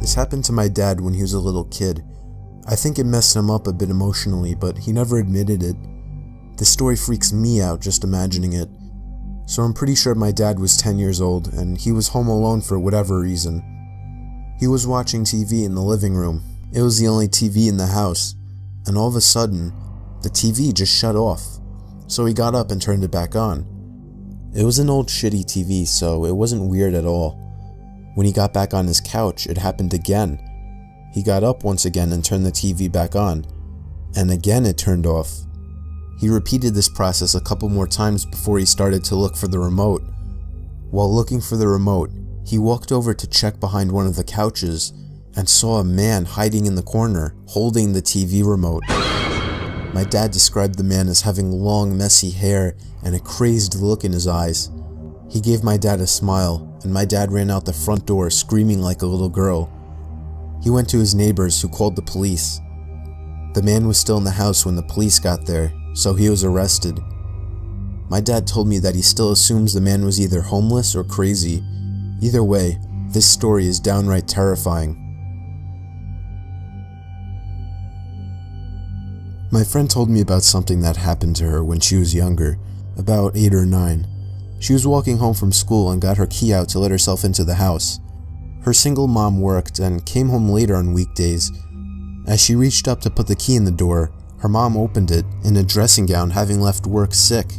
This happened to my dad when he was a little kid. I think it messed him up a bit emotionally, but he never admitted it. This story freaks me out just imagining it. So I'm pretty sure my dad was 10 years old, and he was home alone for whatever reason. He was watching TV in the living room. It was the only TV in the house, and all of a sudden, the TV just shut off. So he got up and turned it back on. It was an old shitty TV, so it wasn't weird at all. When he got back on his couch, it happened again. He got up once again and turned the TV back on, and again it turned off. He repeated this process a couple more times before he started to look for the remote. While looking for the remote, he walked over to check behind one of the couches and saw a man hiding in the corner, holding the TV remote. My dad described the man as having long, messy hair and a crazed look in his eyes. He gave my dad a smile, and my dad ran out the front door screaming like a little girl. He went to his neighbors, who called the police. The man was still in the house when the police got there, so he was arrested. My dad told me that he still assumes the man was either homeless or crazy. Either way, this story is downright terrifying. My friend told me about something that happened to her when she was younger, about 8 or 9. She was walking home from school and got her key out to let herself into the house. Her single mom worked and came home later on weekdays. As she reached up to put the key in the door, her mom opened it in a dressing gown, having left work sick.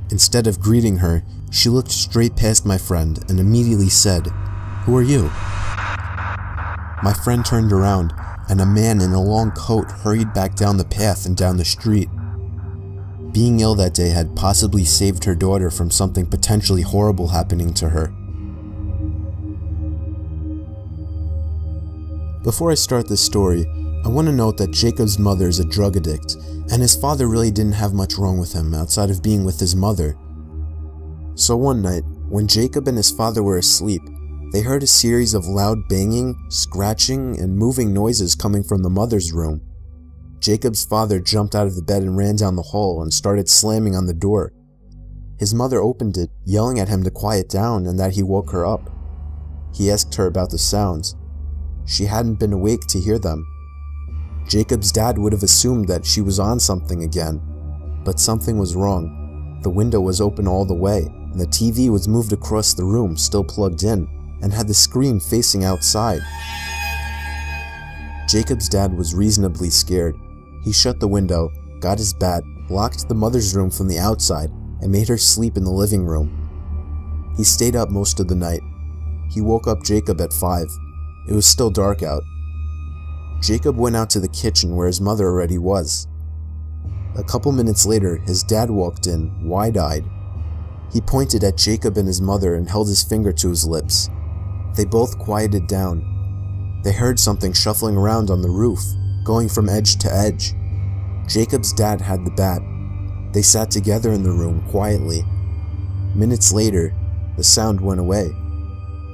Instead of greeting her, she looked straight past my friend and immediately said, "Who are you?" My friend turned around, and a man in a long coat hurried back down the path and down the street. Being ill that day had possibly saved her daughter from something potentially horrible happening to her. Before I start this story, I want to note that Jacob's mother is a drug addict, and his father really didn't have much wrong with him outside of being with his mother. So one night, when Jacob and his father were asleep, they heard a series of loud banging, scratching, and moving noises coming from the mother's room. Jacob's father jumped out of the bed and ran down the hall and started slamming on the door. His mother opened it, yelling at him to quiet down and that he woke her up. He asked her about the sounds. She hadn't been awake to hear them. Jacob's dad would have assumed that she was on something again, but something was wrong. The window was open all the way, and the TV was moved across the room, still plugged in, and had the screen facing outside. Jacob's dad was reasonably scared. He shut the window, got his bat, locked the mother's room from the outside, and made her sleep in the living room. He stayed up most of the night. He woke up Jacob at 5. It was still dark out. Jacob went out to the kitchen where his mother already was. A couple minutes later, his dad walked in, wide-eyed. He pointed at Jacob and his mother and held his finger to his lips. They both quieted down. They heard something shuffling around on the roof, going from edge to edge. Jacob's dad had the bat. They sat together in the room, quietly. Minutes later, the sound went away.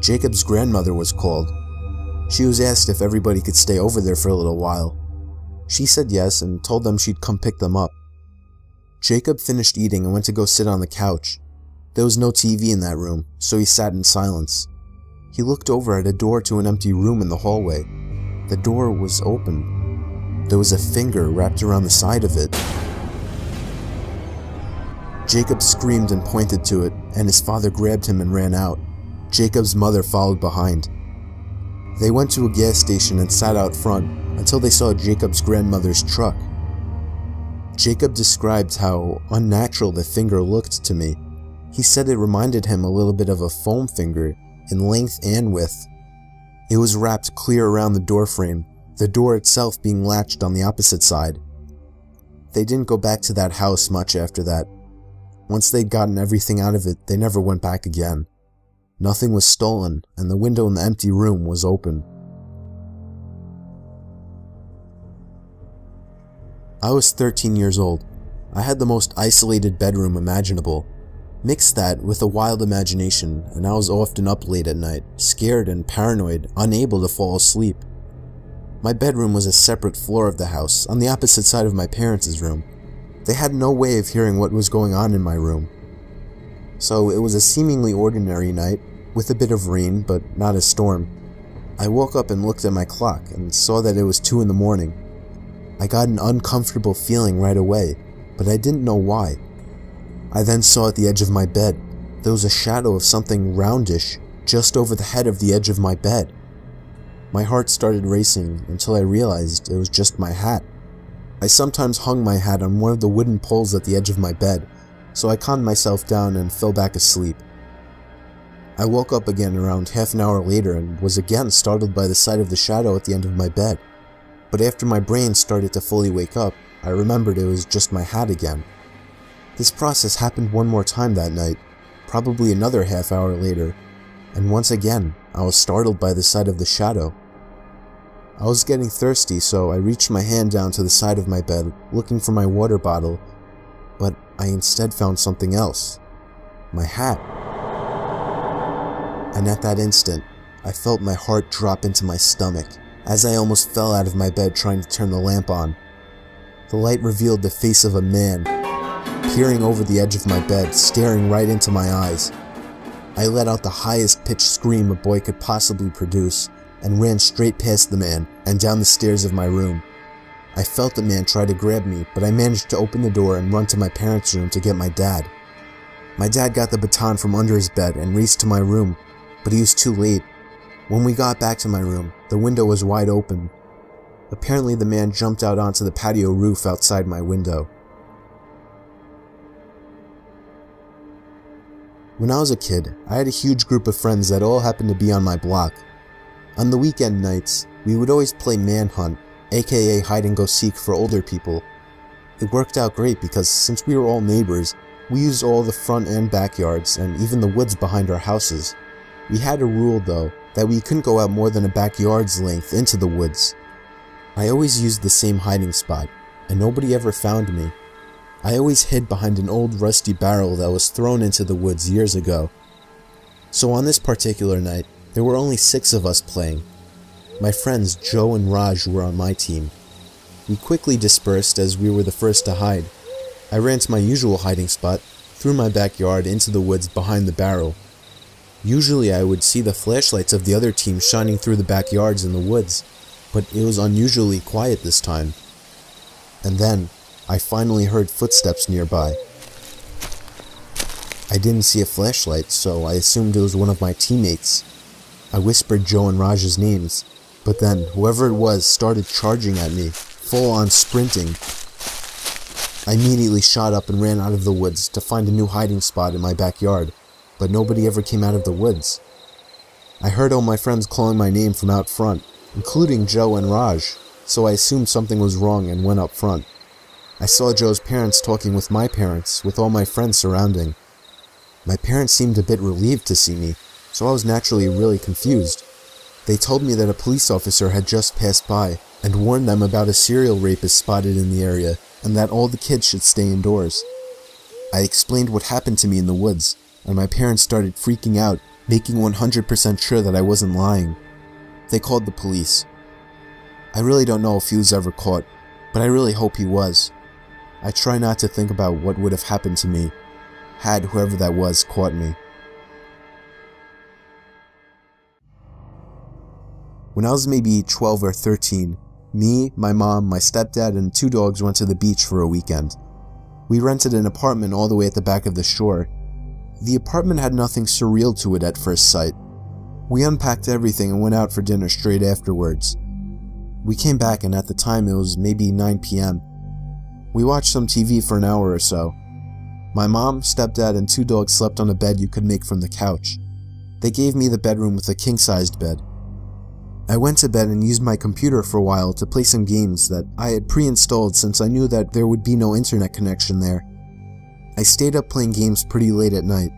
Jacob's grandmother was called. She was asked if everybody could stay over there for a little while. She said yes and told them she'd come pick them up. Jacob finished eating and went to go sit on the couch. There was no TV in that room, so he sat in silence. He looked over at a door to an empty room in the hallway. The door was open. There was a finger wrapped around the side of it. Jacob screamed and pointed to it, and his father grabbed him and ran out. Jacob's mother followed behind. They went to a gas station and sat out front until they saw Jacob's grandmother's truck. Jacob described how unnatural the finger looked to me. He said it reminded him a little bit of a foam finger in length and width. It was wrapped clear around the door frame, the door itself being latched on the opposite side. They didn't go back to that house much after that. Once they'd gotten everything out of it, they never went back again. Nothing was stolen, and the window in the empty room was open. I was 13 years old. I had the most isolated bedroom imaginable. Mix that with a wild imagination, and I was often up late at night, scared and paranoid, unable to fall asleep. My bedroom was a separate floor of the house, on the opposite side of my parents' room. They had no way of hearing what was going on in my room. So it was a seemingly ordinary night, with a bit of rain, but not a storm. I woke up and looked at my clock and saw that it was 2 in the morning. I got an uncomfortable feeling right away, but I didn't know why. I then saw at the edge of my bed, there was a shadow of something roundish just over the head of the edge of my bed. My heart started racing until I realized it was just my hat. I sometimes hung my hat on one of the wooden poles at the edge of my bed, so I calmed myself down and fell back asleep. I woke up again around half an hour later and was again startled by the sight of the shadow at the end of my bed. But after my brain started to fully wake up, I remembered it was just my hat again. This process happened one more time that night, probably another half hour later, and once again, I was startled by the sight of the shadow. I was getting thirsty, so I reached my hand down to the side of my bed, looking for my water bottle, but I instead found something else. My hat. And at that instant, I felt my heart drop into my stomach, as I almost fell out of my bed trying to turn the lamp on. The light revealed the face of a man, peering over the edge of my bed, staring right into my eyes. I let out the highest pitched scream a boy could possibly produce, and ran straight past the man and down the stairs of my room. I felt the man try to grab me, but I managed to open the door and run to my parents' room to get my dad. My dad got the baton from under his bed and raced to my room, but he was too late. When we got back to my room, the window was wide open. Apparently the man jumped out onto the patio roof outside my window. When I was a kid, I had a huge group of friends that all happened to be on my block. On the weekend nights, we would always play manhunt, aka hide and go seek for older people. It worked out great because since we were all neighbors, we used all the front and backyards and even the woods behind our houses. We had a rule though, that we couldn't go out more than a backyard's length into the woods. I always used the same hiding spot, and nobody ever found me. I always hid behind an old rusty barrel that was thrown into the woods years ago. So on this particular night, there were only 6 of us playing. My friends Joe and Raj were on my team. We quickly dispersed as we were the first to hide. I ran to my usual hiding spot, through my backyard into the woods behind the barrel. Usually I would see the flashlights of the other team shining through the backyards in the woods, but it was unusually quiet this time. And then, I finally heard footsteps nearby. I didn't see a flashlight, so I assumed it was one of my teammates. I whispered Joe and Raj's names, but then whoever it was started charging at me, full on sprinting. I immediately shot up and ran out of the woods to find a new hiding spot in my backyard, but nobody ever came out of the woods. I heard all my friends calling my name from out front, including Joe and Raj, so I assumed something was wrong and went up front. I saw Joe's parents talking with my parents, with all my friends surrounding. My parents seemed a bit relieved to see me, so I was naturally really confused. They told me that a police officer had just passed by and warned them about a serial rapist spotted in the area and that all the kids should stay indoors. I explained what happened to me in the woods, and my parents started freaking out, making 100% sure that I wasn't lying. They called the police. I really don't know if he was ever caught, but I really hope he was. I try not to think about what would have happened to me had whoever that was caught me. When I was maybe 12 or 13, me, my mom, my stepdad, and 2 dogs went to the beach for a weekend. We rented an apartment all the way at the back of the shore. The apartment had nothing surreal to it at first sight. We unpacked everything and went out for dinner straight afterwards. We came back and at the time it was maybe 9 p.m. We watched some TV for an hour or so. My mom, stepdad, and 2 dogs slept on a bed you could make from the couch. They gave me the bedroom with a king-sized bed. I went to bed and used my computer for a while to play some games that I had pre-installed since I knew that there would be no internet connection there. I stayed up playing games pretty late at night.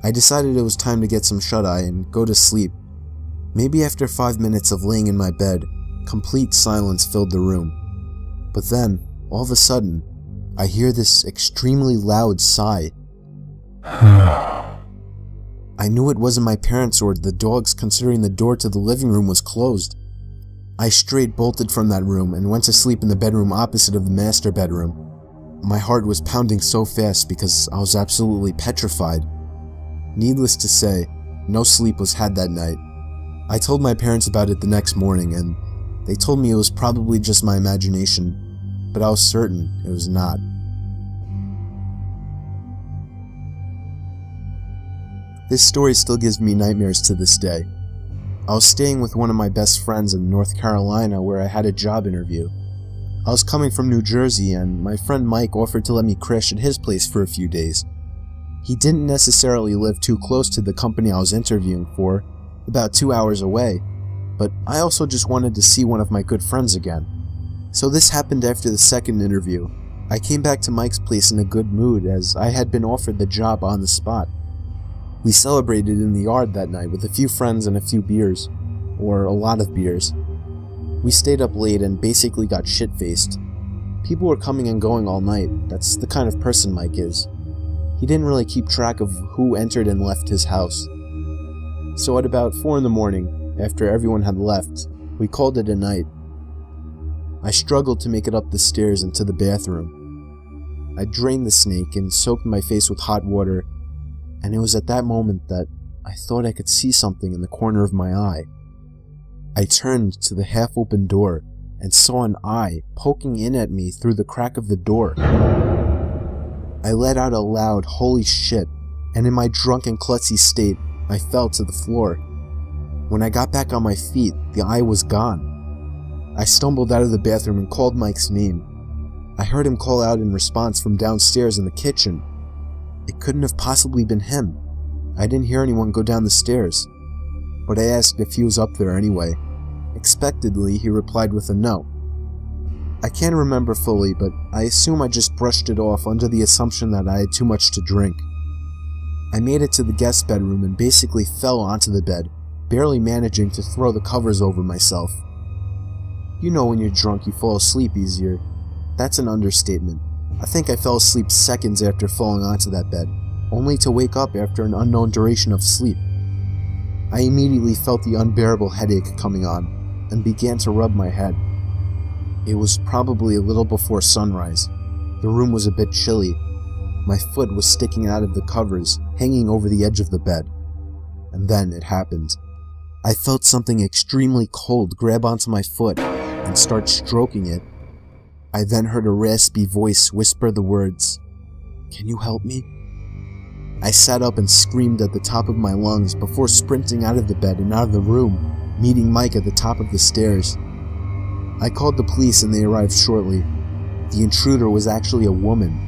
I decided it was time to get some shut-eye and go to sleep. Maybe after 5 minutes of laying in my bed, complete silence filled the room. But then, all of a sudden, I hear this extremely loud sigh. I knew it wasn't my parents or the dogs considering the door to the living room was closed. I straight bolted from that room and went to sleep in the bedroom opposite of the master bedroom. My heart was pounding so fast because I was absolutely petrified. Needless to say, no sleep was had that night. I told my parents about it the next morning, and they told me it was probably just my imagination, but I was certain it was not. This story still gives me nightmares to this day. I was staying with one of my best friends in North Carolina where I had a job interview. I was coming from New Jersey, and my friend Mike offered to let me crash at his place for a few days. He didn't necessarily live too close to the company I was interviewing for, about 2 hours away, but I also just wanted to see one of my good friends again. So this happened after the second interview. I came back to Mike's place in a good mood as I had been offered the job on the spot. We celebrated in the yard that night with a few friends and a few beers, or a lot of beers. We stayed up late and basically got shit-faced. People were coming and going all night. That's the kind of person Mike is. He didn't really keep track of who entered and left his house. So at about 4 in the morning, after everyone had left, we called it a night. I struggled to make it up the stairs and to the bathroom. I drained the snake and soaked my face with hot water, and it was at that moment that I thought I could see something in the corner of my eye. I turned to the half-open door and saw an eye poking in at me through the crack of the door. I let out a loud "holy shit," and in my drunken klutzy state, I fell to the floor. When I got back on my feet, the eye was gone. I stumbled out of the bathroom and called Mike's name. I heard him call out in response from downstairs in the kitchen. It couldn't have possibly been him. I didn't hear anyone go down the stairs, but I asked if he was up there anyway. Expectedly, he replied with a no. I can't remember fully, but I assume I just brushed it off under the assumption that I had too much to drink. I made it to the guest bedroom and basically fell onto the bed, barely managing to throw the covers over myself. You know when you're drunk you fall asleep easier. That's an understatement. I think I fell asleep seconds after falling onto that bed, only to wake up after an unknown duration of sleep. I immediately felt the unbearable headache coming on, and began to rub my head. It was probably a little before sunrise. The room was a bit chilly. My foot was sticking out of the covers, hanging over the edge of the bed. And then it happened. I felt something extremely cold grab onto my foot and start stroking it. I then heard a raspy voice whisper the words, "Can you help me?" I sat up and screamed at the top of my lungs before sprinting out of the bed and out of the room, meeting Mike at the top of the stairs. I called the police and they arrived shortly. The intruder was actually a woman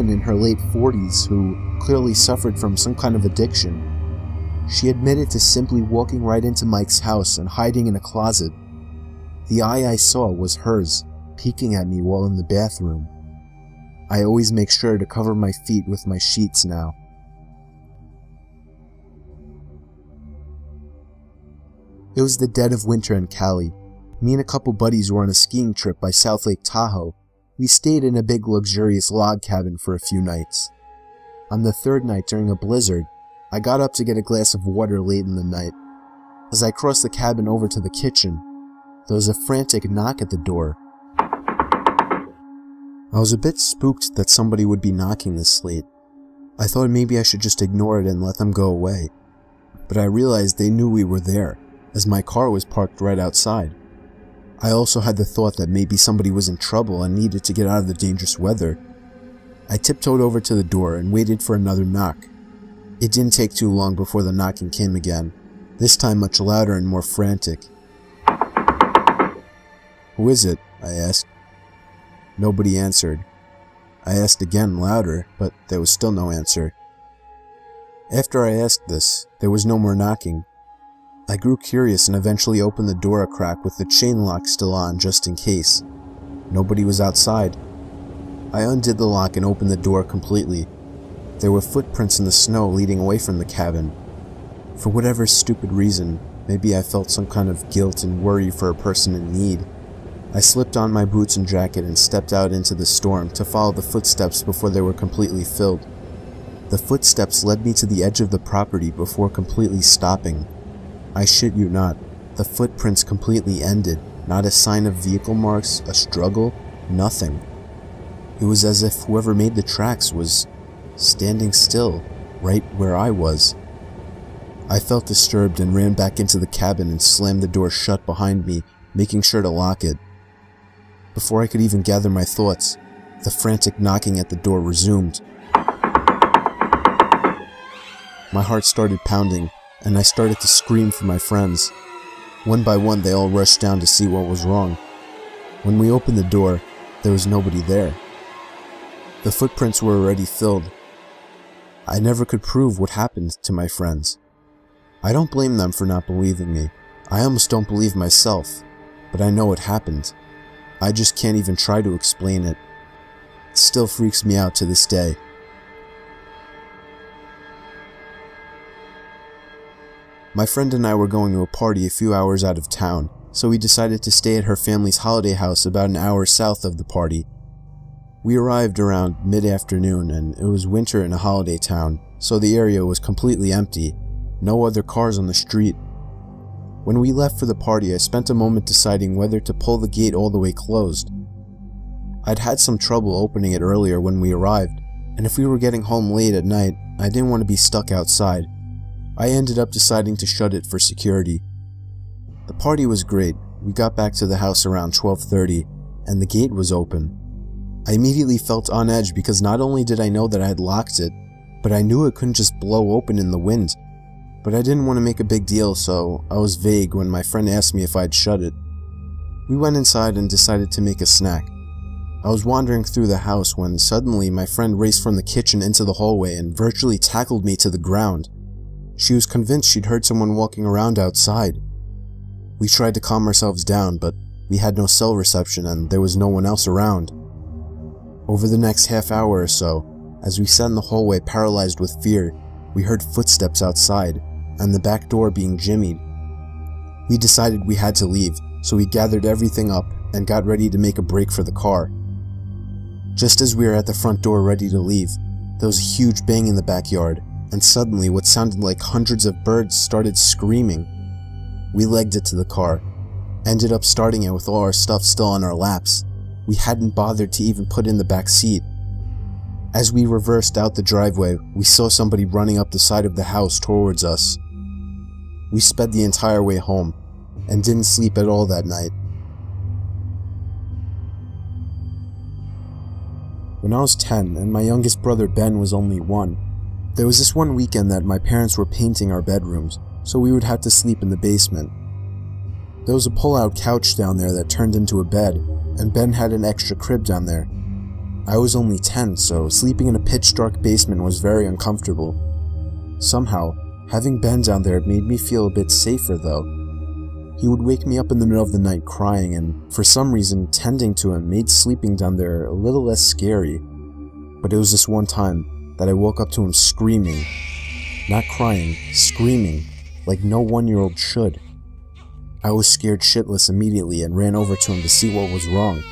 in her late 40s who clearly suffered from some kind of addiction. She admitted to simply walking right into Mike's house and hiding in a closet. The eye I saw was hers, peeking at me while in the bathroom. I always make sure to cover my feet with my sheets now. It was the dead of winter in Cali. Me and a couple buddies were on a skiing trip by South Lake Tahoe. We stayed in a big luxurious log cabin for a few nights. On the third night during a blizzard, I got up to get a glass of water late in the night. As I crossed the cabin over to the kitchen, there was a frantic knock at the door. I was a bit spooked that somebody would be knocking this late. I thought maybe I should just ignore it and let them go away. But I realized they knew we were there, as my car was parked right outside. I also had the thought that maybe somebody was in trouble and needed to get out of the dangerous weather. I tiptoed over to the door and waited for another knock. It didn't take too long before the knocking came again, this time much louder and more frantic. "Who is it?" I asked. Nobody answered. I asked again louder, but there was still no answer. After I asked this, there was no more knocking. I grew curious and eventually opened the door a crack with the chain lock still on just in case. Nobody was outside. I undid the lock and opened the door completely. There were footprints in the snow leading away from the cabin. For whatever stupid reason, maybe I felt some kind of guilt and worry for a person in need. I slipped on my boots and jacket and stepped out into the storm to follow the footsteps before they were completely filled. The footsteps led me to the edge of the property before completely stopping. I shit you not, the footprints completely ended, not a sign of vehicle marks, a struggle, nothing. It was as if whoever made the tracks was standing still, right where I was. I felt disturbed and ran back into the cabin and slammed the door shut behind me, making sure to lock it. Before I could even gather my thoughts, the frantic knocking at the door resumed. My heart started pounding, and I started to scream for my friends. One by one, they all rushed down to see what was wrong. When we opened the door, there was nobody there. The footprints were already filled. I never could prove what happened to my friends. I don't blame them for not believing me. I almost don't believe myself, but I know it happened. I just can't even try to explain it. It still freaks me out to this day. My friend and I were going to a party a few hours out of town, so we decided to stay at her family's holiday house about an hour south of the party. We arrived around mid-afternoon, and it was winter in a holiday town, so the area was completely empty. No other cars on the street. When we left for the party, I spent a moment deciding whether to pull the gate all the way closed. I'd had some trouble opening it earlier when we arrived, and if we were getting home late at night, I didn't want to be stuck outside. I ended up deciding to shut it for security. The party was great. We got back to the house around 12:30, and the gate was open. I immediately felt on edge because not only did I know that I had locked it, but I knew it couldn't just blow open in the wind. But I didn't want to make a big deal, so I was vague when my friend asked me if I'd shut it. We went inside and decided to make a snack. I was wandering through the house when suddenly my friend raced from the kitchen into the hallway and virtually tackled me to the ground. She was convinced she'd heard someone walking around outside. We tried to calm ourselves down, but we had no cell reception and there was no one else around. Over the next half hour or so, as we sat in the hallway paralyzed with fear, we heard footsteps outside and the back door being jimmied. We decided we had to leave, so we gathered everything up and got ready to make a break for the car. Just as we were at the front door ready to leave, there was a huge bang in the backyard, and suddenly what sounded like hundreds of birds started screaming. We legged it to the car, ended up starting it with all our stuff still on our laps. We hadn't bothered to even put in the back seat. As we reversed out the driveway, we saw somebody running up the side of the house towards us. We sped the entire way home, and didn't sleep at all that night. When I was 10 and my youngest brother Ben was only 1, there was this one weekend that my parents were painting our bedrooms, so we would have to sleep in the basement. There was a pull-out couch down there that turned into a bed, and Ben had an extra crib down there. I was only 10, so sleeping in a pitch-dark basement was very uncomfortable. Somehow, having Ben down there made me feel a bit safer though. He would wake me up in the middle of the night crying, and for some reason, tending to him made sleeping down there a little less scary. But it was this one time that I woke up to him screaming. Not crying, screaming, like no 1-year-old should. I was scared shitless immediately and ran over to him to see what was wrong.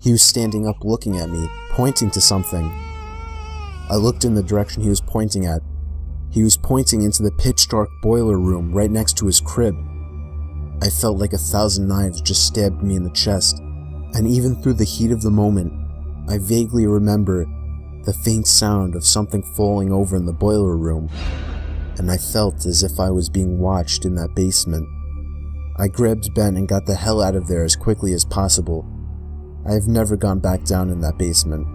He was standing up looking at me, pointing to something. I looked in the direction he was pointing at. He was pointing into the pitch-dark boiler room right next to his crib. I felt like 1,000 knives just stabbed me in the chest, and even through the heat of the moment, I vaguely remember the faint sound of something falling over in the boiler room, and I felt as if I was being watched in that basement. I grabbed Ben and got the hell out of there as quickly as possible. I have never gone back down in that basement.